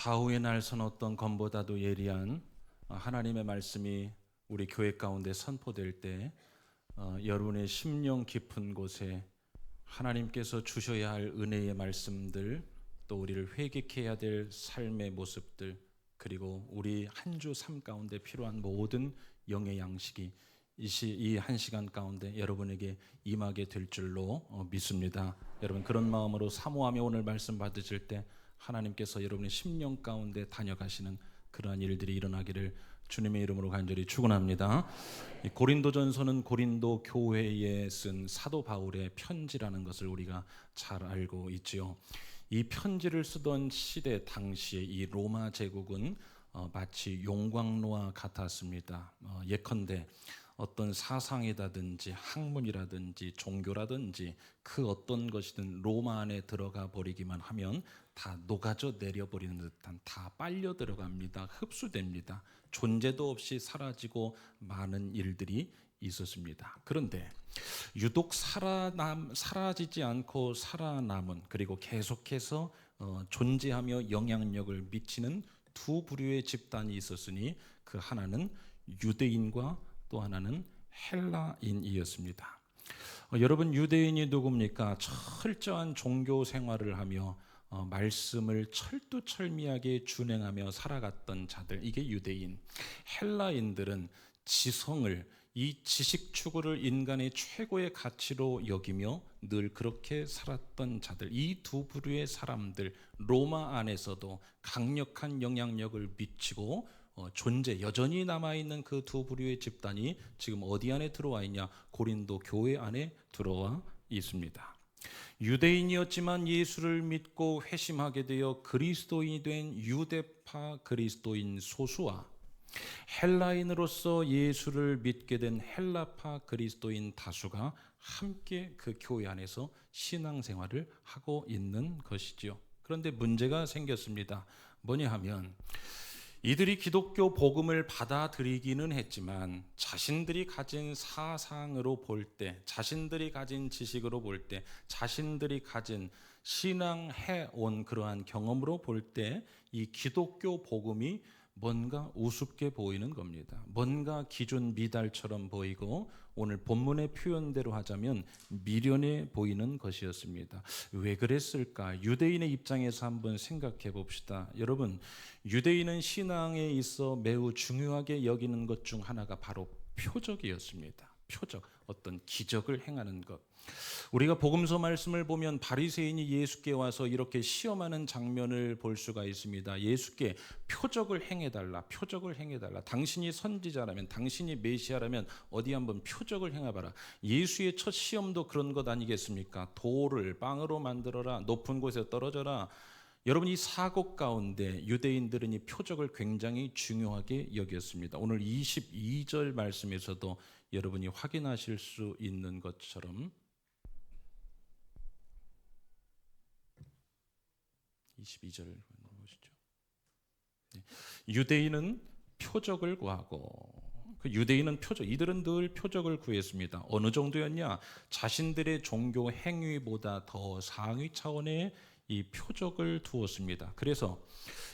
바후의 날선 어떤 검보다도 예리한 하나님의 말씀이 우리 교회 가운데 선포될 때 여러분의 심령 깊은 곳에 하나님께서 주셔야 할 은혜의 말씀들, 또 우리를 회개케 해야 될 삶의 모습들, 그리고 우리 한 주 삶 가운데 필요한 모든 영의 양식이 이 한 시간 가운데 여러분에게 임하게 될 줄로 믿습니다. 여러분 그런 마음으로 사모하며 오늘 말씀 받으실 때 하나님께서 여러분의 심령 가운데 다녀가시는 그러한 일들이 일어나기를 주님의 이름으로 간절히 축원합니다. 고린도전서는 고린도 교회에 쓴 사도 바울의 편지라는 것을 우리가 잘 알고 있지요. 이 편지를 쓰던 시대 당시에 이 로마 제국은 마치 용광로와 같았습니다. 예컨대 어떤 사상이라든지 학문이라든지 종교라든지 그 어떤 것이든 로마 안에 들어가 버리기만 하면 다 녹아져 내려버리는 듯한, 다 빨려 들어갑니다. 흡수됩니다. 존재도 없이 사라지고 많은 일들이 있었습니다. 그런데 유독 사라지지 않고 살아남은, 그리고 계속해서 존재하며 영향력을 미치는 두 부류의 집단이 있었으니 그 하나는 유대인과 또 하나는 헬라인이었습니다. 여러분, 유대인이 누굽니까? 철저한 종교 생활을 하며 말씀을 철두철미하게 준행하며 살아갔던 자들, 이게 유대인. 헬라인들은 지성을, 이 지식 추구를 인간의 최고의 가치로 여기며 늘 그렇게 살았던 자들, 이 두 부류의 사람들, 로마 안에서도 강력한 영향력을 미치고 여전히 남아있는 그 두 부류의 집단이 지금 어디 안에 들어와 있냐? 고린도 교회 안에 들어와 있습니다. 유대인이었지만 예수를 믿고 회심하게 되어 그리스도인이 된 유대파 그리스도인 소수와 헬라인으로서 예수를 믿게 된 헬라파 그리스도인 다수가 함께 그 교회 안에서 신앙생활을 하고 있는 것이지요. 그런데 문제가 생겼습니다. 뭐냐 하면 이들이 기독교 복음을 받아들이기는 했지만 자신들이 가진 사상으로 볼 때, 자신들이 가진 지식으로 볼 때, 자신들이 가진 신앙해온 그러한 경험으로 볼 때 이 기독교 복음이 뭔가 우습게 보이는 겁니다. 뭔가 기존 미달처럼 보이고 오늘 본문의 표현대로 하자면 미련해 보이는 것이었습니다. 왜 그랬을까? 유대인의 입장에서 한번 생각해 봅시다. 여러분, 유대인은 신앙에 있어 매우 중요하게 여기는 것 중 하나가 바로 표적이었습니다. 표적, 어떤 기적을 행하는 것. 우리가 복음서 말씀을 보면 바리새인이 예수께 와서 이렇게 시험하는 장면을 볼 수가 있습니다. 예수께 표적을 행해달라, 표적을 행해달라. 당신이 선지자라면, 당신이 메시아라면 어디 한번 표적을 행해봐라. 예수의 첫 시험도 그런 것 아니겠습니까? 돌을 빵으로 만들어라, 높은 곳에 떨어져라. 여러분, 이 사고 가운데 유대인들은 이 표적을 굉장히 중요하게 여겼습니다. 오늘 22절 말씀에서도 여러분이 확인하실 수 있는 것처럼 22절을 보시죠. 유대인은 표적을 구하고, 그 유대인은 이들은 늘 표적을 구했습니다. 어느 정도였냐? 자신들의 종교 행위보다 더 상위 차원의 이 표적을 두었습니다. 그래서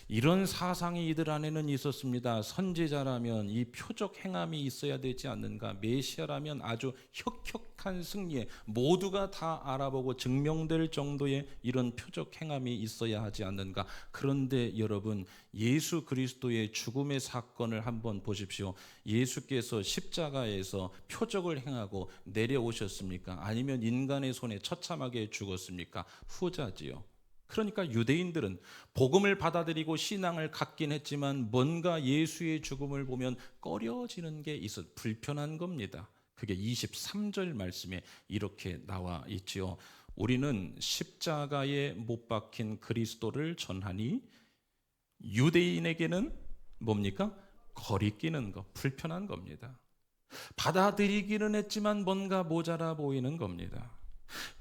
이런 사상이 이들 안에는 있었습니다. 선지자라면 이 표적 행함이 있어야 되지 않는가? 메시아라면 아주 혁혁한 승리에 모두가 다 알아보고 증명될 정도의 이런 표적 행함이 있어야 하지 않는가? 그런데 여러분, 예수 그리스도의 죽음의 사건을 한번 보십시오. 예수께서 십자가에서 표적을 행하고 내려오셨습니까? 아니면 인간의 손에 처참하게 죽었습니까? 후자지요. 그러니까 유대인들은 복음을 받아들이고 신앙을 갖긴 했지만 뭔가 예수의 죽음을 보면 꺼려지는 게 있어 불편한 겁니다. 그게 23절 말씀에 이렇게 나와 있지요. 우리는 십자가에 못 박힌 그리스도를 전하니 유대인에게는 뭡니까? 거리끼는 거, 불편한 겁니다. 받아들이기는 했지만 뭔가 모자라 보이는 겁니다.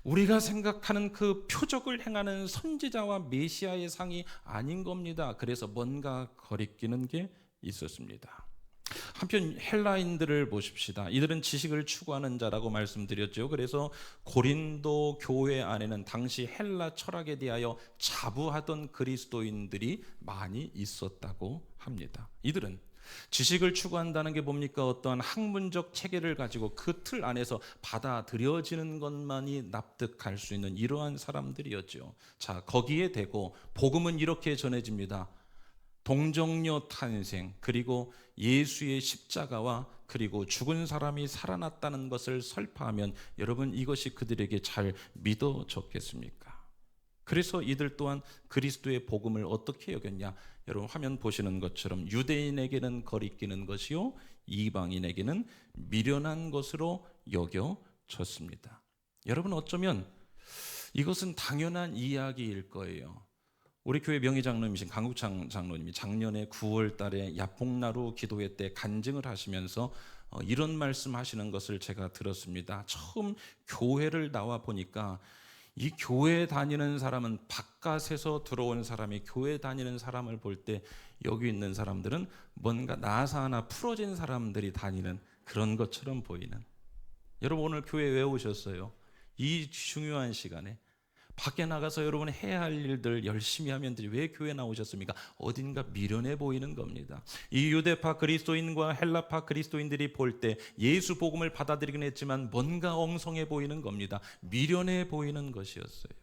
우리가 생각하는 그 표적을 행하는 선지자와 메시아의 상이 아닌 겁니다. 그래서 뭔가 거리끼는 게 있었습니다. 한편 헬라인들을 보십시다. 이들은 지식을 추구하는 자라고 말씀드렸죠. 그래서 고린도 교회 안에는 당시 헬라 철학에 대하여 자부하던 그리스도인들이 많이 있었다고 합니다. 이들은 지식을 추구한다는 게 뭡니까? 어떠한 학문적 체계를 가지고 그 틀 안에서 받아들여지는 것만이 납득할 수 있는 이러한 사람들이었죠. 자, 거기에 대고 복음은 이렇게 전해집니다. 동정녀 탄생, 그리고 예수의 십자가와 그리고 죽은 사람이 살아났다는 것을 설파하면 여러분 이것이 그들에게 잘 믿어졌겠습니까? 그래서 이들 또한 그리스도의 복음을 어떻게 여겼냐? 여러분 화면 보시는 것처럼 유대인에게는 거리끼는 것이요 이방인에게는 미련한 것으로 여겨졌습니다. 여러분 어쩌면 이것은 당연한 이야기일 거예요. 우리 교회 명의장로님이신 강국창 장로님이 작년에 9월 달에 야폭나루 기도회 때 간증을 하시면서 이런 말씀하시는 것을 제가 들었습니다. 처음 교회를 나와 보니까 이 교회 다니는 사람은 바깥에서 들어온 사람이 교회 다니는 사람을 볼 때 여기 있는 사람들은 뭔가 나사 하나 풀어진 사람들이 다니는 그런 것처럼 보이는. 여러분 오늘 교회 왜 오셨어요? 이 중요한 시간에 밖에 나가서 여러분 해야 할 일들 열심히 하면 되지 왜 교회 나오셨습니까? 어딘가 미련해 보이는 겁니다. 이 유대파 그리스도인과 헬라파 그리스도인들이 볼 때 예수 복음을 받아들이긴 했지만 뭔가 엉성해 보이는 겁니다. 미련해 보이는 것이었어요.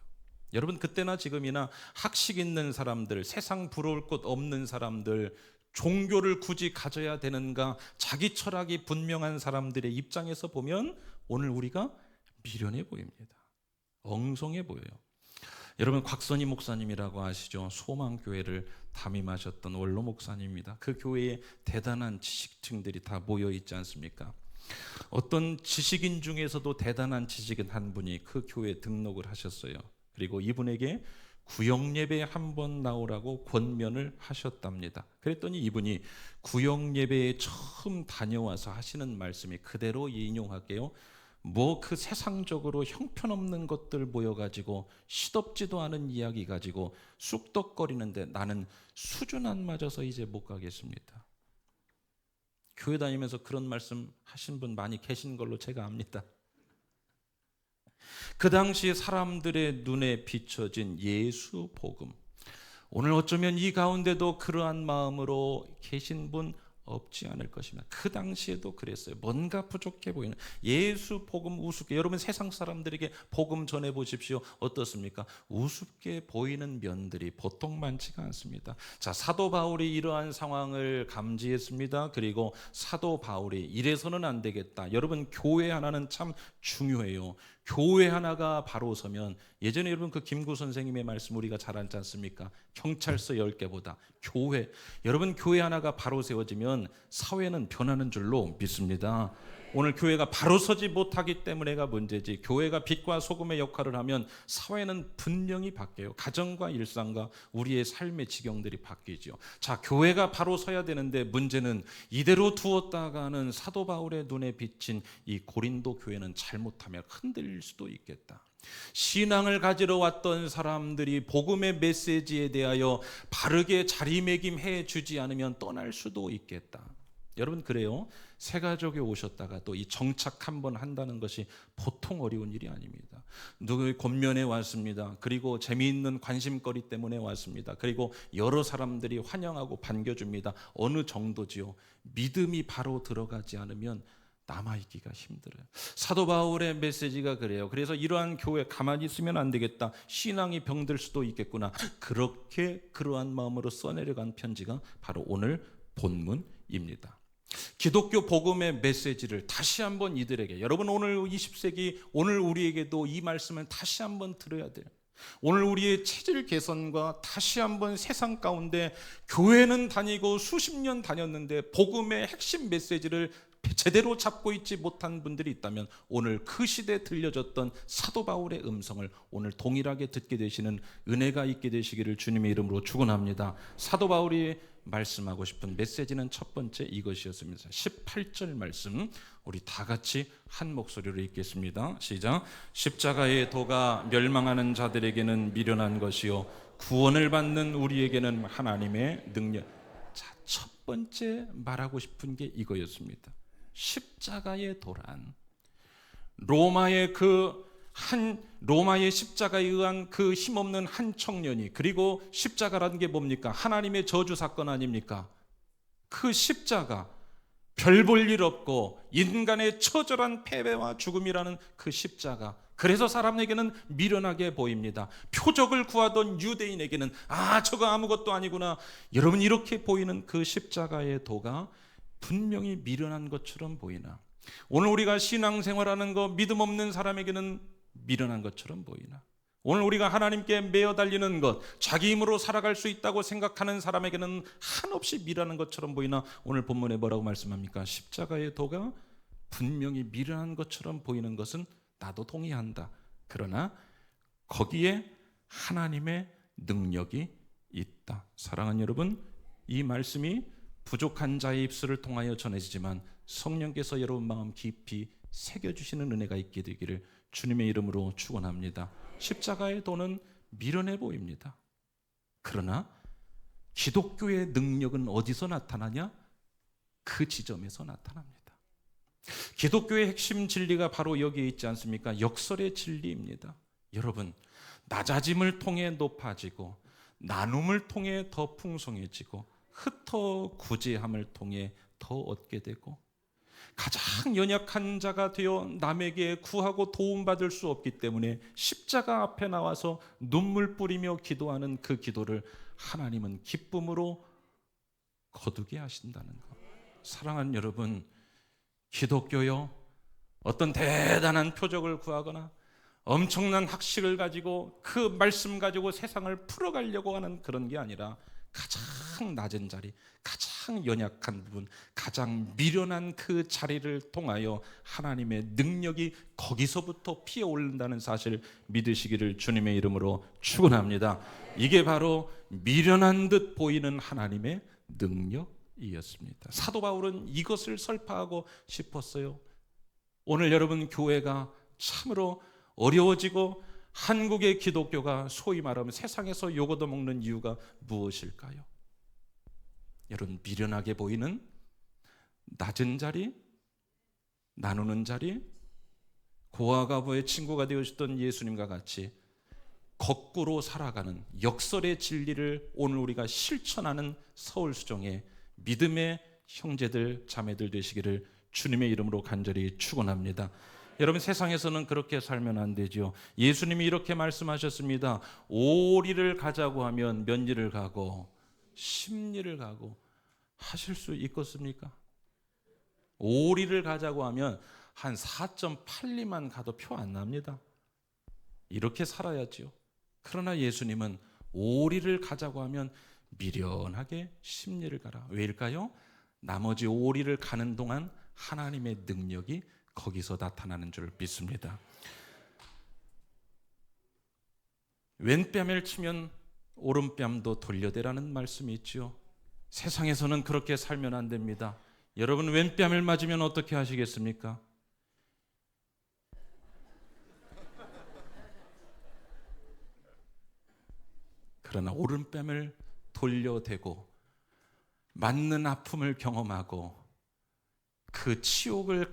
여러분 그때나 지금이나 학식 있는 사람들, 세상 부러울 것 없는 사람들, 종교를 굳이 가져야 되는가 자기 철학이 분명한 사람들의 입장에서 보면 오늘 우리가 미련해 보입니다. 엉성해 보여요. 여러분 곽선희 목사님이라고 아시죠? 소망교회를 담임하셨던 원로 목사님입니다. 그 교회에 대단한 지식층들이 다 모여 있지 않습니까? 어떤 지식인 중에서도 대단한 지식인 한 분이 그 교회에 등록을 하셨어요. 그리고 이분에게 구역예배에 한번 나오라고 권면을 하셨답니다. 그랬더니 이분이 구역예배에 처음 다녀와서 하시는 말씀이 그대로 인용할게요. 뭐 그 세상적으로 형편없는 것들 모여가지고 시덥지도 않은 이야기 가지고 쑥덕거리는데 나는 수준 안 맞아서 이제 못 가겠습니다. 교회 다니면서 그런 말씀 하신 분 많이 계신 걸로 제가 압니다. 그 당시 사람들의 눈에 비춰진 예수 복음, 오늘 어쩌면 이 가운데도 그러한 마음으로 계신 분 없지 않을 것입니다. 그 당시에도 그랬어요. 뭔가 부족해 보이는 예수 복음 우습게, 여러분 세상 사람들에게 복음 전해 보십시오. 어떻습니까? 우습게 보이는 면들이 보통 많지가 않습니다. 자, 사도 바울이 이러한 상황을 감지했습니다. 그리고 사도 바울이 이래서는 안 되겠다. 여러분 교회 하나는 참 중요해요. 교회 하나가 바로 서면, 예전에 여러분 그 김구 선생님의 말씀 우리가 잘 알지 않습니까? 경찰서 10개보다 교회, 여러분 교회 하나가 바로 세워지면 사회는 변하는 줄로 믿습니다. 오늘 교회가 바로 서지 못하기 때문에가 문제지, 교회가 빛과 소금의 역할을 하면 사회는 분명히 바뀌어요. 가정과 일상과 우리의 삶의 지경들이 바뀌죠. 자, 교회가 바로 서야 되는데 문제는 이대로 두었다가는 사도 바울의 눈에 비친 이 고린도 교회는 잘못하면 흔들릴 수도 있겠다. 신앙을 가지러 왔던 사람들이 복음의 메시지에 대하여 바르게 자리매김해 주지 않으면 떠날 수도 있겠다. 여러분 그래요. 새 가족에 오셨다가 또 이 정착 한번 한다는 것이 보통 어려운 일이 아닙니다. 누구의 권면에 왔습니다. 그리고 재미있는 관심거리 때문에 왔습니다. 그리고 여러 사람들이 환영하고 반겨줍니다. 어느 정도지요? 믿음이 바로 들어가지 않으면 남아있기가 힘들어요. 사도 바울의 메시지가 그래요. 그래서 이러한 교회 가만히 있으면 안 되겠다. 신앙이 병들 수도 있겠구나. 그렇게 그러한 마음으로 써내려간 편지가 바로 오늘 본문입니다. 기독교 복음의 메시지를 다시 한번 이들에게, 여러분 오늘 20세기 오늘 우리에게도 이 말씀을 다시 한번 들어야 돼요. 오늘 우리의 체질 개선과 다시 한번 세상 가운데 교회는 다니고 수십 년 다녔는데 복음의 핵심 메시지를 제대로 잡고 있지 못한 분들이 있다면 오늘 그 시대에 들려졌던 사도 바울의 음성을 오늘 동일하게 듣게 되시는 은혜가 있게 되시기를 주님의 이름으로 축원합니다. 사도 바울이 말씀하고 싶은 메시지는 첫 번째 이것이었습니다. 18절 말씀 우리 다 같이 한 목소리로 읽겠습니다. 시작. 십자가의 도가 멸망하는 자들에게는 미련한 것이요 구원을 받는 우리에게는 하나님의 능력. 자, 첫 첫 번째 말하고 싶은 게 이거였습니다. 십자가의 도란, 로마의 십자가에 의한 그 힘없는 한 청년이, 그리고 십자가라는 게 뭡니까? 하나님의 저주 사건 아닙니까? 그 십자가, 별 볼 일 없고 인간의 처절한 패배와 죽음이라는 그 십자가, 그래서 사람에게는 미련하게 보입니다. 표적을 구하던 유대인에게는 저거 아무것도 아니구나, 여러분, 이렇게 보이는 그 십자가의 도가 분명히 미련한 것처럼 보이나, 오늘 우리가 신앙생활하는 거 믿음 없는 사람에게는 미련한 것처럼 보이나, 오늘 우리가 하나님께 매어 달리는 것, 자기 힘으로 살아갈 수 있다고 생각하는 사람에게는 한없이 미련한 것처럼 보이나, 오늘 본문에 뭐라고 말씀합니까? 십자가의 도가 분명히 미련한 것처럼 보이는 것은 나도 동의한다. 그러나 거기에 하나님의 능력이 있다. 사랑하는 여러분, 이 말씀이 부족한 자의 입술을 통하여 전해지지만 성령께서 여러분 마음 깊이 새겨주시는 은혜가 있게 되기를 주님의 이름으로 축원합니다. 십자가의 도는 미련해 보입니다. 그러나 기독교의 능력은 어디서 나타나냐? 그 지점에서 나타납니다. 기독교의 핵심 진리가 바로 여기에 있지 않습니까? 역설의 진리입니다. 여러분, 낮아짐을 통해 높아지고 나눔을 통해 더 풍성해지고 흩어 구제함을 통해 더 얻게 되고, 가장 연약한 자가 되어 남에게 구하고 도움받을 수 없기 때문에 십자가 앞에 나와서 눈물 뿌리며 기도하는 그 기도를 하나님은 기쁨으로 거두게 하신다는 것. 사랑하는 여러분, 기독교요, 어떤 대단한 표적을 구하거나 엄청난 학식을 가지고 그 말씀 가지고 세상을 풀어가려고 하는 그런 게 아니라 가장 낮은 자리, 가장 연약한 부분, 가장 미련한 그 자리를 통하여 하나님의 능력이 거기서부터 피어오른다는 사실 믿으시기를 주님의 이름으로 축원합니다. 이게 바로 미련한 듯 보이는 하나님의 능력이었습니다. 사도 바울은 이것을 설파하고 싶었어요. 오늘 여러분, 교회가 참으로 어려워지고 한국의 기독교가 소위 말하면 세상에서 욕 얻어먹는 이유가 무엇일까요? 여러분, 미련하게 보이는 낮은 자리, 나누는 자리, 고아 과부의 친구가 되어주셨던 예수님과 같이 거꾸로 살아가는 역설의 진리를 오늘 우리가 실천하는 서울수종의 믿음의 형제들 자매들 되시기를 주님의 이름으로 간절히 축원합니다. 여러분, 세상에서는 그렇게 살면 안 되죠. 예수님이 이렇게 말씀하셨습니다. 5리를 가자고 하면 몇 리를 가고 10리를 가고 하실 수 있겠습니까? 5리를 가자고 하면 한 4.8리만 가도 표 안 납니다. 이렇게 살아야죠. 그러나 예수님은 5리를 가자고 하면 미련하게 10리를 가라. 왜일까요? 나머지 5리를 가는 동안 하나님의 능력이 거기서 나타나는 줄 믿습니다. 왼뺨을 치면 오른뺨도 돌려대라는 말씀이 있죠. 세상에서는 그렇게 살면 안 됩니다. 여러분, 왼뺨을 맞으면 어떻게 하시겠습니까? 그러나 오른뺨을 돌려대고 맞는 아픔을 경험하고 그 치욕을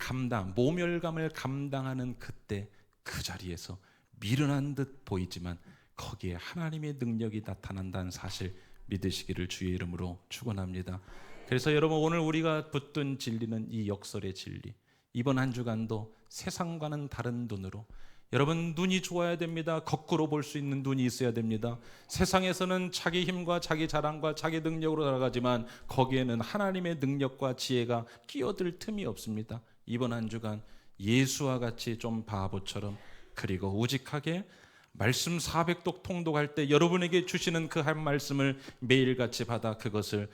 모멸감을 감당하는 그때 그 자리에서 미련한 듯 보이지만 거기에 하나님의 능력이 나타난다는 사실 믿으시기를 주의 이름으로 축원합니다. 그래서 여러분, 오늘 우리가 붙든 진리는 이 역설의 진리. 이번 한 주간도 세상과는 다른 눈으로, 여러분, 눈이 좋아야 됩니다. 거꾸로 볼 수 있는 눈이 있어야 됩니다. 세상에서는 자기 힘과 자기 자랑과 자기 능력으로 살아가지만 거기에는 하나님의 능력과 지혜가 끼어들 틈이 없습니다. 이번 한 주간 예수와 같이 좀 바보처럼, 그리고 우직하게 말씀 400독 통독할 때 여러분에게 주시는 그 한 말씀을 매일같이 받아 그것을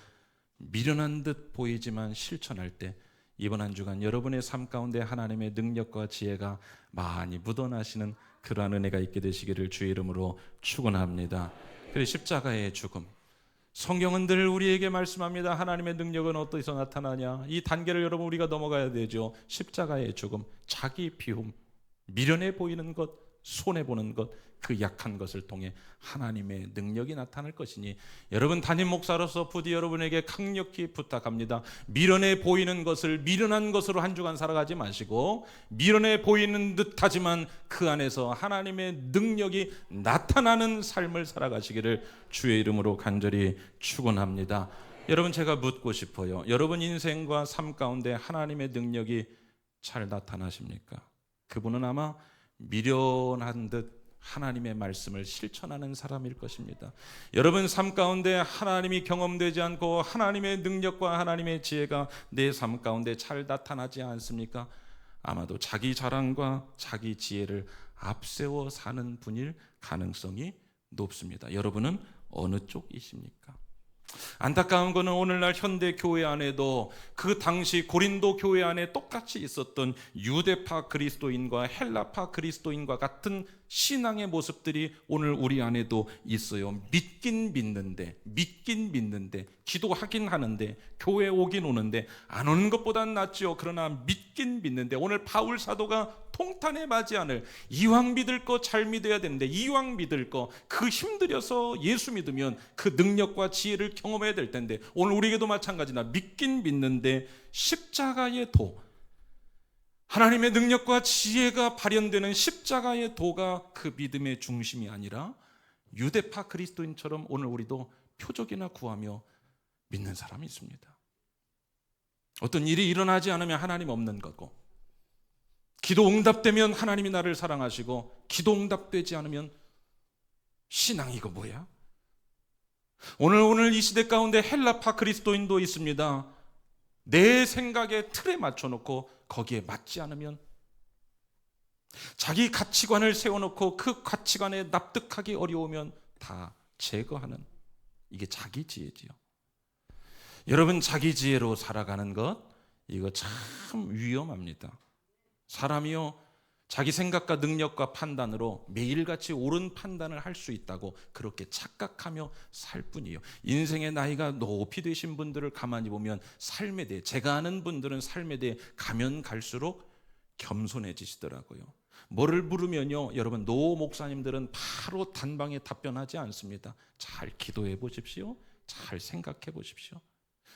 미련한 듯 보이지만 실천할 때 이번 한 주간 여러분의 삶 가운데 하나님의 능력과 지혜가 많이 묻어나시는 그러한 은혜가 있게 되시기를 주의 이름으로 축원합니다. 그리고 십자가의 죽음, 성경은 늘 우리에게 말씀합니다. 하나님의 능력은 어디서 나타나냐? 이 단계를 여러분 우리가 넘어가야 되죠. 십자가의 죽음, 자기 비움, 미련해 보이는 것, 손해보는 것, 그 약한 것을 통해 하나님의 능력이 나타날 것이니 여러분 담임 목사로서 부디 여러분에게 강력히 부탁합니다. 미련해 보이는 것을 미련한 것으로 한 주간 살아가지 마시고 미련해 보이는 듯하지만 그 안에서 하나님의 능력이 나타나는 삶을 살아가시기를 주의 이름으로 간절히 축원합니다. 여러분 제가 묻고 싶어요. 여러분 인생과 삶 가운데 하나님의 능력이 잘 나타나십니까? 그분은 아마 미련한 듯 하나님의 말씀을 실천하는 사람일 것입니다. 여러분 삶 가운데 하나님이 경험되지 않고 하나님의 능력과 하나님의 지혜가 내 삶 가운데 잘 나타나지 않습니까? 아마도 자기 자랑과 자기 지혜를 앞세워 사는 분일 가능성이 높습니다. 여러분은 어느 쪽이십니까? 안타까운 것은 오늘날 현대 교회 안에도 그 당시 고린도 교회 안에 똑같이 있었던 유대파 그리스도인과 헬라파 그리스도인과 같은 신앙의 모습들이 오늘 우리 안에도 있어요. 믿긴 믿는데 기도하긴 하는데 교회 오긴 오는데 안 오는 것보단 낫죠. 그러나 믿긴 믿는데 오늘 바울 사도가 통탄에 맞지 않을 이왕 믿을 거 잘 믿어야 되는데 이왕 믿을 거 그 힘들여서 예수 믿으면 그 능력과 지혜를 경험해야 될 텐데 오늘 우리에게도 마찬가지나 믿긴 믿는데 십자가의 도, 하나님의 능력과 지혜가 발현되는 십자가의 도가 그 믿음의 중심이 아니라 유대파 그리스도인처럼 오늘 우리도 표적이나 구하며 믿는 사람이 있습니다. 어떤 일이 일어나지 않으면 하나님 없는 거고, 기도 응답되면 하나님이 나를 사랑하시고, 기도 응답되지 않으면 신앙이 이거 뭐야? 오늘 이 시대 가운데 헬라파 그리스도인도 있습니다. 내 생각의 틀에 맞춰놓고 거기에 맞지 않으면, 자기 가치관을 세워놓고 그 가치관에 납득하기 어려우면 다 제거하는, 이게 자기 지혜지요. 여러분 자기 지혜로 살아가는 것, 이거 참 위험합니다. 사람이요 자기 생각과 능력과 판단으로 매일같이 옳은 판단을 할 수 있다고 그렇게 착각하며 살 뿐이에요. 인생의 나이가 높이 되신 분들을 가만히 보면 삶에 대해, 제가 아는 분들은 삶에 대해 가면 갈수록 겸손해지시더라고요. 뭐를 물으면요, 여러분 노 목사님들은 바로 단방에 답변하지 않습니다. 잘 기도해 보십시오. 잘 생각해 보십시오.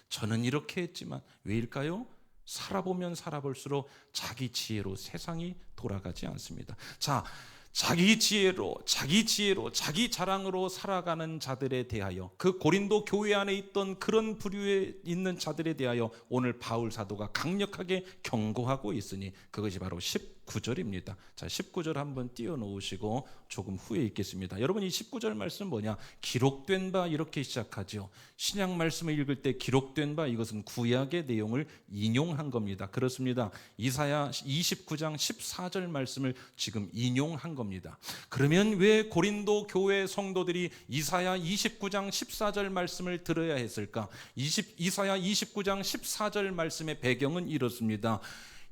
저는 이렇게 했지만 왜일까요? 살아보면 살아볼수록 자기 지혜로 세상이 돌아가지 않습니다. 자, 자기 지혜로 자기 자랑으로 살아가는 자들에 대하여, 그 고린도 교회 안에 있던 그런 부류에 있는 자들에 대하여 오늘 바울 사도가 강력하게 경고하고 있으니 그것이 바로 19절입니다. 자, 19절 한번 띄워놓으시고 조금 후에 읽겠습니다. 여러분 이 19절 말씀 뭐냐? 기록된 바, 이렇게 시작하죠. 신약 말씀을 읽을 때 기록된 바, 이것은 구약의 내용을 인용한 겁니다. 그렇습니다. 이사야 29장 14절 말씀을 지금 인용한 겁니다. 그러면 왜 고린도 교회 성도들이 이사야 29장 14절 말씀을 들어야 했을까? 이사야 29장 14절 말씀의 배경은 이렇습니다.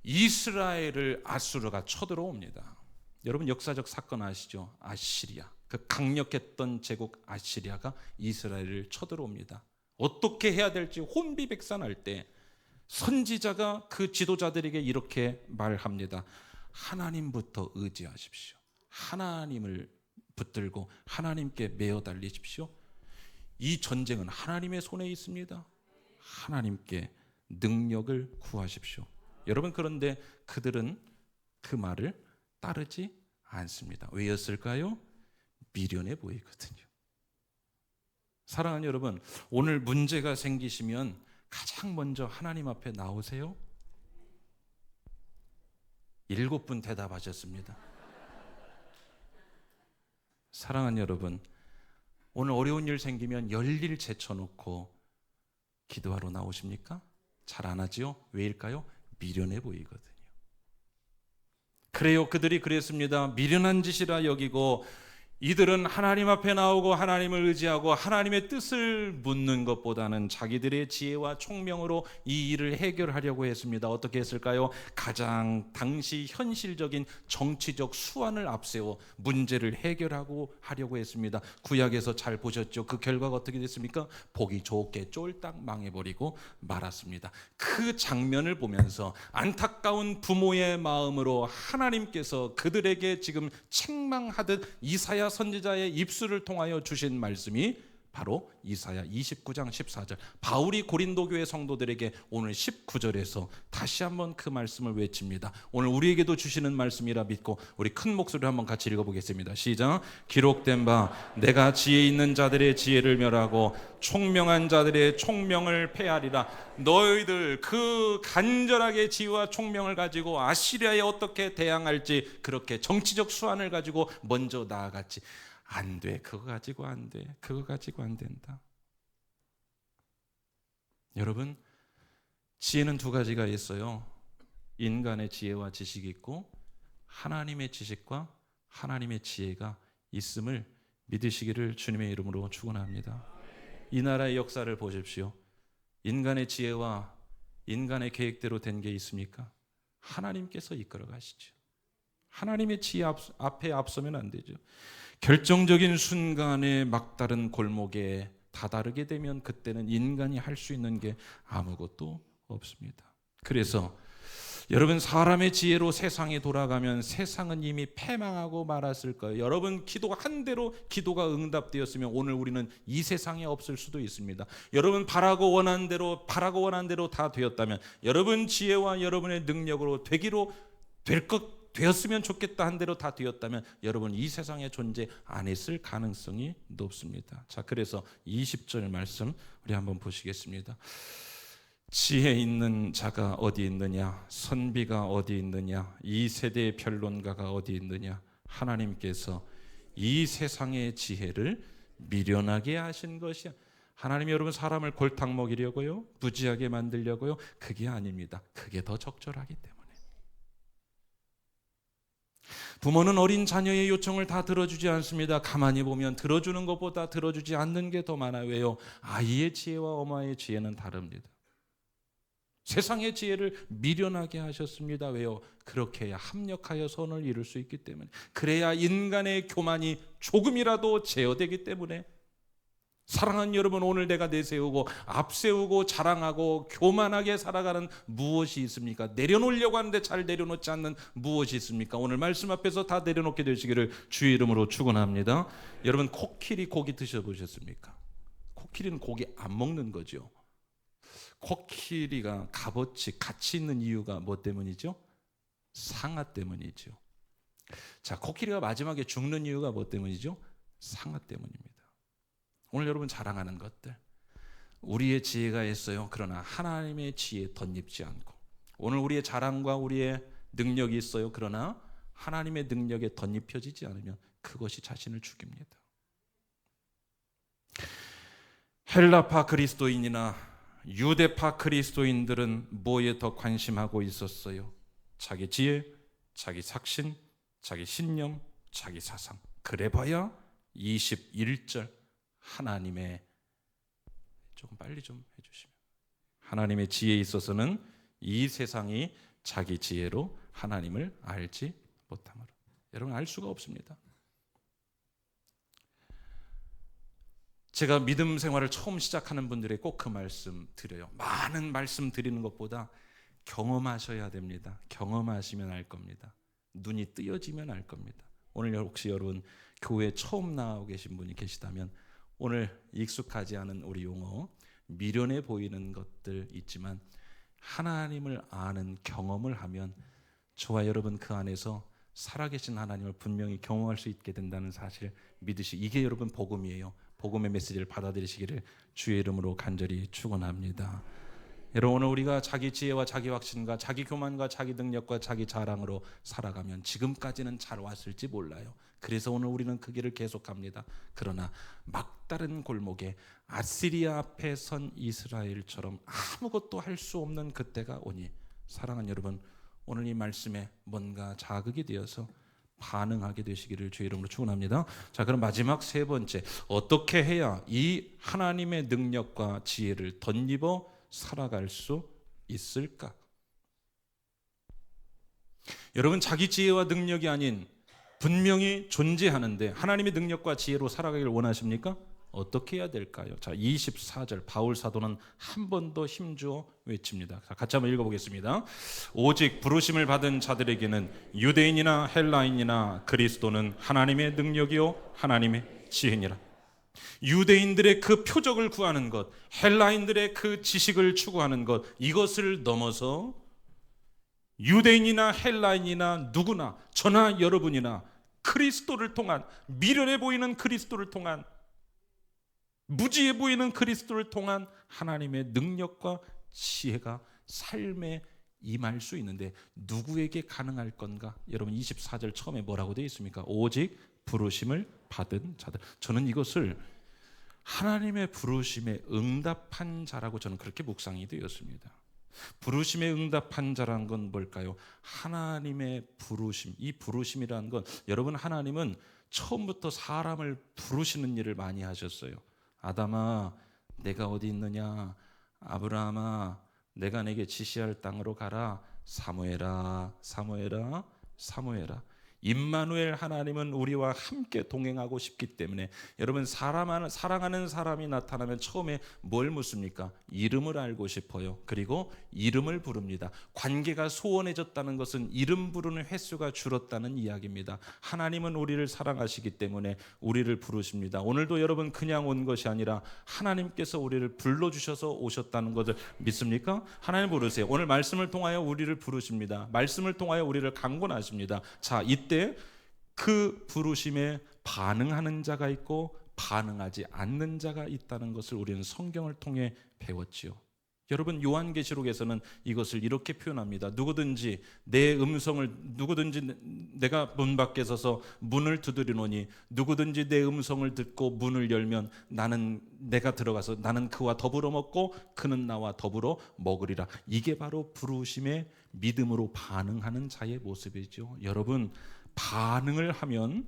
이스라엘을 아수르가 쳐들어옵니다. 여러분 역사적 사건 아시죠? 아시리아, 그 강력했던 제국 아시리아가 이스라엘을 쳐들어옵니다. 어떻게 해야 될지 혼비백산할 때 선지자가 그 지도자들에게 이렇게 말합니다. 하나님부터 의지하십시오. 하나님을 붙들고 하나님께 매어 달리십시오. 이 전쟁은 하나님의 손에 있습니다. 하나님께 능력을 구하십시오. 여러분 그런데 그들은 그 말을 따르지 않습니다. 왜였을까요? 미련해 보이거든요. 사랑하는 여러분, 오늘 문제가 생기시면 가장 먼저 하나님 앞에 나오세요. 7분 대답하셨습니다. 사랑하는 여러분, 오늘 어려운 일 생기면 열일 제쳐놓고 기도하러 나오십니까? 잘 안 하지요? 왜일까요? 미련해 보이거든요. 그래요, 그들이 그랬습니다. 미련한 짓이라 여기고 이들은 하나님 앞에 나오고 하나님을 의지하고 하나님의 뜻을 묻는 것보다는 자기들의 지혜와 총명으로 이 일을 해결하려고 했습니다. 어떻게 했을까요? 가장 당시 현실적인 정치적 수완을 앞세워 문제를 해결하고 하려고 했습니다. 구약에서 잘 보셨죠? 그 결과가 어떻게 됐습니까? 보기 좋게 쫄딱 망해버리고 말았습니다. 그 장면을 보면서 안타까운 부모의 마음으로 하나님께서 그들에게 지금 책망하듯 이사야 선지자의 입술을 통하여 주신 말씀이 바로 이사야 29장 14절, 바울이 고린도 교회 성도들에게 오늘 19절에서 다시 한번 그 말씀을 외칩니다. 오늘 우리에게도 주시는 말씀이라 믿고 우리 큰 목소리로 한번 같이 읽어보겠습니다. 시작. 기록된 바 내가 지혜 있는 자들의 지혜를 멸하고 총명한 자들의 총명을 패하리라. 너희들 그 간절하게 지혜와 총명을 가지고 아시리아에 어떻게 대항할지 그렇게 정치적 수완을 가지고 먼저 나아갔지. 안 돼. 그거 가지고 안 돼. 그거 가지고 안 된다. 여러분, 지혜는 두 가지가 있어요. 인간의 지혜와 지식이 있고 하나님의 지식과 하나님의 지혜가 있음을 믿으시기를 주님의 이름으로 축원합니다. 이 나라의 역사를 보십시오. 인간의 지혜와 인간의 계획대로 된 게 있습니까? 하나님께서 이끌어 가시죠. 하나님의 지혜 앞에 앞서면 안 되죠. 결정적인 순간에 막다른 골목에 다다르게 되면 그때는 인간이 할 수 있는 게 아무것도 없습니다. 그래서 여러분, 사람의 지혜로 세상이 돌아가면 세상은 이미 패망하고 말았을 거예요. 여러분, 기도가 한 대로 기도가 응답되었으면 오늘 우리는 이 세상에 없을 수도 있습니다. 여러분, 바라고 원한 대로 다 되었다면, 여러분 지혜와 여러분의 능력으로 되기로 될 것 되었으면 좋겠다 한 대로 다 되었다면 여러분 이 세상에 존재 안 했을 가능성이 높습니다. 자, 그래서 20절 말씀 우리 한번 보시겠습니다. 지혜 있는 자가 어디 있느냐? 선비가 어디 있느냐? 이 세대의 변론가가 어디 있느냐? 하나님께서 이 세상의 지혜를 미련하게 하신 것이야. 하나님이 여러분 사람을 골탕 먹이려고요? 부지하게 만들려고요? 그게 아닙니다. 그게 더 적절하기 때문에. 부모는 어린 자녀의 요청을 다 들어주지 않습니다. 가만히 보면 들어주는 것보다 들어주지 않는 게 더 많아요. 왜요? 아이의 지혜와 엄마의 지혜는 다릅니다. 세상의 지혜를 미련하게 하셨습니다. 왜요? 그렇게 해야 합력하여 선을 이룰 수 있기 때문에, 그래야 인간의 교만이 조금이라도 제어되기 때문에. 사랑하는 여러분, 오늘 내가 내세우고 앞세우고 자랑하고 교만하게 살아가는 무엇이 있습니까? 내려놓으려고 하는데 잘 내려놓지 않는 무엇이 있습니까? 오늘 말씀 앞에서 다 내려놓게 되시기를 주의 이름으로 축원합니다. 여러분, 코끼리 고기 드셔보셨습니까? 코끼리는 고기 안 먹는 거죠. 코끼리가 값어치 가치 있는 이유가 뭐 때문이죠? 상아 때문이죠. 자, 코끼리가 마지막에 죽는 이유가 뭐 때문이죠? 상아 때문입니다. 오늘 여러분 자랑하는 것들, 우리의 지혜가 있어요. 그러나 하나님의 지혜에 덧입지 않고, 오늘 우리의 자랑과 우리의 능력이 있어요. 그러나 하나님의 능력에 덧입혀지지 않으면 그것이 자신을 죽입니다. 헬라파 그리스도인이나 유대파 그리스도인들은 뭐에 더 관심하고 있었어요? 자기 지혜, 자기 삭신, 자기 신념, 자기 사상. 그래봐야 21절 하나님의, 조금 빨리 좀 해주시면, 하나님의 지혜에 있어서는 이 세상이 자기 지혜로 하나님을 알지 못함으로. 여러분, 알 수가 없습니다. 제가 믿음 생활을 처음 시작하는 분들에게 꼭 그 말씀 드려요. 많은 말씀 드리는 것보다 경험하셔야 됩니다. 경험하시면 알 겁니다. 눈이 뜨여지면 알 겁니다. 오늘 혹시 여러분 교회 처음 나오고 계신 분이 계시다면, 오늘 익숙하지 않은 우리 용어, 미련해 보이는 것들 있지만 하나님을 아는 경험을 하면 저와 여러분 그 안에서 살아계신 하나님을 분명히 경험할 수 있게 된다는 사실 믿으시. 이게 여러분 복음이에요. 복음의 메시지를 받아들이시기를 주의 이름으로 간절히 축원합니다. 여러분, 오늘 우리가 자기 지혜와 자기 확신과 자기 교만과 자기 능력과 자기 자랑으로 살아가면 지금까지는 잘 왔을지 몰라요. 그래서 오늘 우리는 그 길을 계속합니다. 그러나 막다른 골목에 아시리아 앞에 선 이스라엘처럼 아무것도 할 수 없는 그때가 오니, 사랑하는 여러분, 오늘 이 말씀에 뭔가 자극이 되어서 반응하게 되시기를 주의 이름으로 축원합니다. 자, 그럼 마지막 세 번째, 어떻게 해야 이 하나님의 능력과 지혜를 덧입어 살아갈 수 있을까? 여러분, 자기 지혜와 능력이 아닌 분명히 존재하는데 하나님의 능력과 지혜로 살아가길 원하십니까? 어떻게 해야 될까요? 자, 24절 바울 사도는 한 번 더 힘주어 외칩니다. 자, 같이 한번 읽어보겠습니다. 오직 부르심을 받은 자들에게는 유대인이나 헬라인이나 그리스도는 하나님의 능력이요 하나님의 지혜니라. 유대인들의 그 표적을 구하는 것, 헬라인들의 그 지식을 추구하는 것, 이것을 넘어서 유대인이나 헬라인이나 누구나, 저나 여러분이나 그리스도를 통한, 미련해 보이는 그리스도를 통한, 무지해 보이는 그리스도를 통한 하나님의 능력과 지혜가 삶에 임할 수 있는데 누구에게 가능할 건가? 여러분, 24절 처음에 뭐라고 되어 있습니까? 오직 부르심을 받은 자들. 저는 이것을 하나님의 부르심에 응답한 자라고 저는 그렇게 묵상이 되었습니다. 부르심에 응답한 자란 건 뭘까요? 하나님의 부르심. 이 부르심이라는 건, 여러분, 하나님은 처음부터 사람을 부르시는 일을 많이 하셨어요. 아담아, 내가 어디 있느냐? 아브라함아, 내가 내게 지시할 땅으로 가라. 사무엘아, 사무엘아, 사무엘아. 임마누엘, 하나님은 우리와 함께 동행하고 싶기 때문에, 여러분, 사랑하는 사람이 나타나면 처음에 뭘 묻습니까? 이름을 알고 싶어요. 그리고 이름을 부릅니다. 관계가 소원해졌다는 것은 이름 부르는 횟수가 줄었다는 이야기입니다. 하나님은 우리를 사랑하시기 때문에 우리를 부르십니다. 오늘도 여러분 그냥 온 것이 아니라 하나님께서 우리를 불러주셔서 오셨다는 것을 믿습니까? 하나님 부르세요. 오늘 말씀을 통하여 우리를 부르십니다. 말씀을 통하여 우리를 강권하십니다. 자, 이때 그 부르심에 반응하는 자가 있고 반응하지 않는 자가 있다는 것을 우리는 성경을 통해 배웠지요. 여러분, 요한계시록에서는 이것을 이렇게 표현합니다. 누구든지 내가 문 밖에 서서 문을 두드리노니 누구든지 내 음성을 듣고 문을 열면 내가 들어가서 나는 그와 더불어 먹고 그는 나와 더불어 먹으리라. 이게 바로 부르심에 믿음으로 반응하는 자의 모습이죠. 여러분, 반응을 하면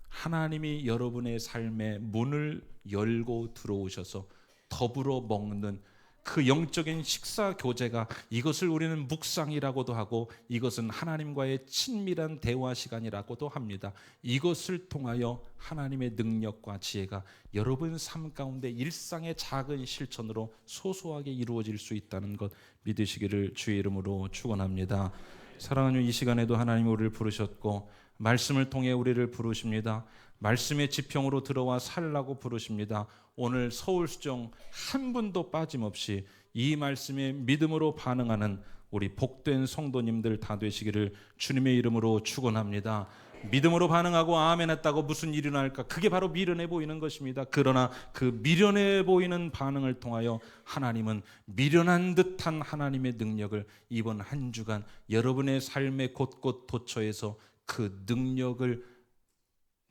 하나님이 여러분의 삶에 문을 열고 들어오셔서 더불어 먹는 그 영적인 식사 교제가, 이것을 우리는 묵상이라고도 하고 이것은 하나님과의 친밀한 대화 시간이라고도 합니다. 이것을 통하여 하나님의 능력과 지혜가 여러분 삶 가운데 일상의 작은 실천으로 소소하게 이루어질 수 있다는 것 믿으시기를 주의 이름으로 축원합니다. 사랑하는 이 시간에도 하나님 우리를 부르셨고 말씀을 통해 우리를 부르십니다. 말씀의 지평으로 들어와 살라고 부르십니다. 오늘 서울수정 한 분도 빠짐없이 이 말씀에 믿음으로 반응하는 우리 복된 성도님들 다 되시기를 주님의 이름으로 축원합니다. 믿음으로 반응하고 아멘 했다고 무슨 일이 날까? 그게 바로 미련해 보이는 것입니다. 그러나 그 미련해 보이는 반응을 통하여 하나님은 미련한 듯한 하나님의 능력을 이번 한 주간 여러분의 삶의 곳곳 도처에서 그 능력을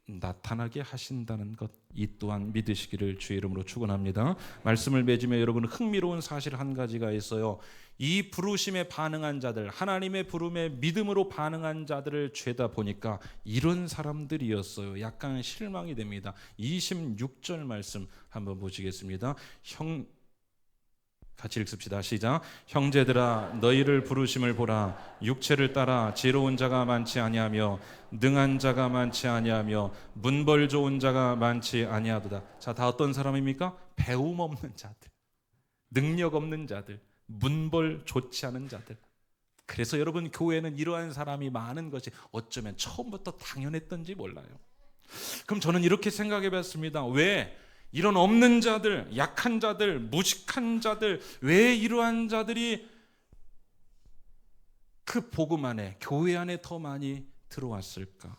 나타나게 하신다는 것, 이 또한 믿으시기를 주의 이름으로 축원합니다. 말씀을 맺으며 여러분, 흥미로운 사실 한 가지가 있어요. 이 부르심에 반응한 자들, 하나님의 부름에 믿음으로 반응한 자들을 죄다 보니까 이런 사람들이었어요. 약간 실망이 됩니다. 26절 말씀 한번 보시겠습니다. 같이 읽읍시다. 시작. 형제들아, 너희를 부르심을 보라. 육체를 따라 지혜로운 자가 많지 아니하며 능한 자가 많지 아니하며 문벌 좋은 자가 많지 아니하도다. 자, 다 어떤 사람입니까? 배움 없는 자들, 능력 없는 자들, 문벌 좋지 않은 자들. 그래서 여러분, 교회는 이러한 사람이 많은 것이 어쩌면 처음부터 당연했던지 몰라요. 그럼 저는 이렇게 생각해 봤습니다. 왜 이런 없는 자들, 약한 자들, 무식한 자들, 왜 이러한 자들이 그 복음 안에, 교회 안에 더 많이 들어왔을까?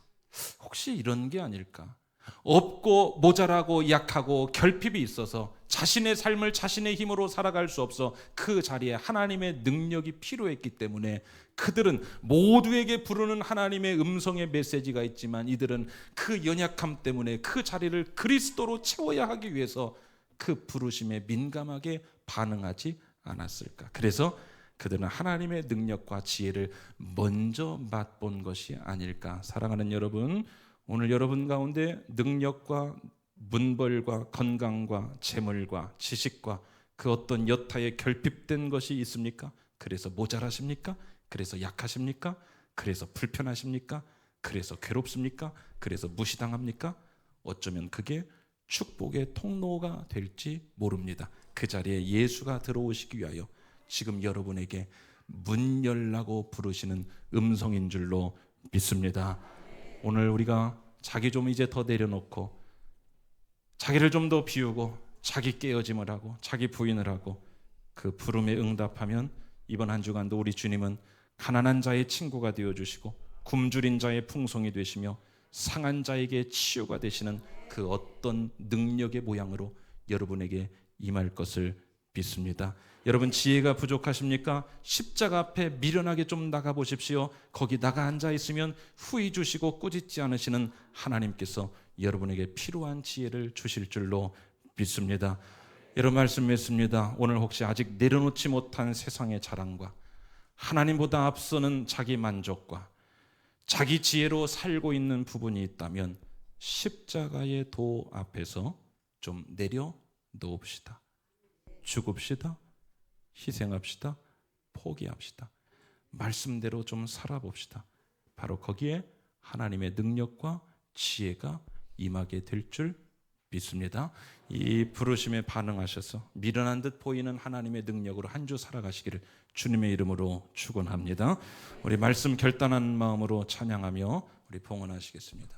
혹시 이런 게 아닐까? 없고 모자라고 약하고 결핍이 있어서 자신의 삶을 자신의 힘으로 살아갈 수 없어 그 자리에 하나님의 능력이 필요했기 때문에 그들은 모두에게 부르는 하나님의 음성의 메시지가 있지만 이들은 그 연약함 때문에 그 자리를 그리스도로 채워야 하기 위해서 그 부르심에 민감하게 반응하지 않았을까? 그래서 그들은 하나님의 능력과 지혜를 먼저 맛본 것이 아닐까. 사랑하는 여러분, 오늘 여러분 가운데 능력과 문벌과 건강과 재물과 지식과 그 어떤 여타의 결핍된 것이 있습니까? 그래서 모자라십니까? 그래서 약하십니까? 그래서 불편하십니까? 그래서 괴롭습니까? 그래서 무시당합니까? 어쩌면 그게 축복의 통로가 될지 모릅니다. 그 자리에 예수가 들어오시기 위하여 지금 여러분에게 문 열라고 부르시는 음성인 줄로 믿습니다. 오늘 우리가 자기 좀 이제 더 내려놓고 자기를 좀 더 비우고 자기 깨어짐을 하고 자기 부인을 하고 그 부름에 응답하면 이번 한 주간도 우리 주님은 가난한 자의 친구가 되어주시고 굶주린 자의 풍성이 되시며 상한 자에게 치유가 되시는 그 어떤 능력의 모양으로 여러분에게 임할 것을 믿습니다. 여러분 지혜가 부족하십니까? 십자가 앞에 미련하게 좀 나가보십시오. 거기 나가 앉아있으면 후히 주시고 꾸짖지 않으시는 하나님께서 여러분에게 필요한 지혜를 주실 줄로 믿습니다. 여러분 말씀했습니다. 오늘 혹시 아직 내려놓지 못한 세상의 자랑과 하나님보다 앞서는 자기 만족과 자기 지혜로 살고 있는 부분이 있다면 십자가의 도 앞에서 좀 내려놓읍시다. 죽읍시다. 희생합시다. 포기합시다. 말씀대로 좀 살아봅시다. 바로 거기에 하나님의 능력과 지혜가 임하게 될 줄 믿습니다. 이 부르심에 반응하셔서 미련한 듯 보이는 하나님의 능력으로 한 주 살아가시기를 주님의 이름으로 축원합니다. 우리 말씀 결단한 마음으로 찬양하며 우리 봉헌하시겠습니다.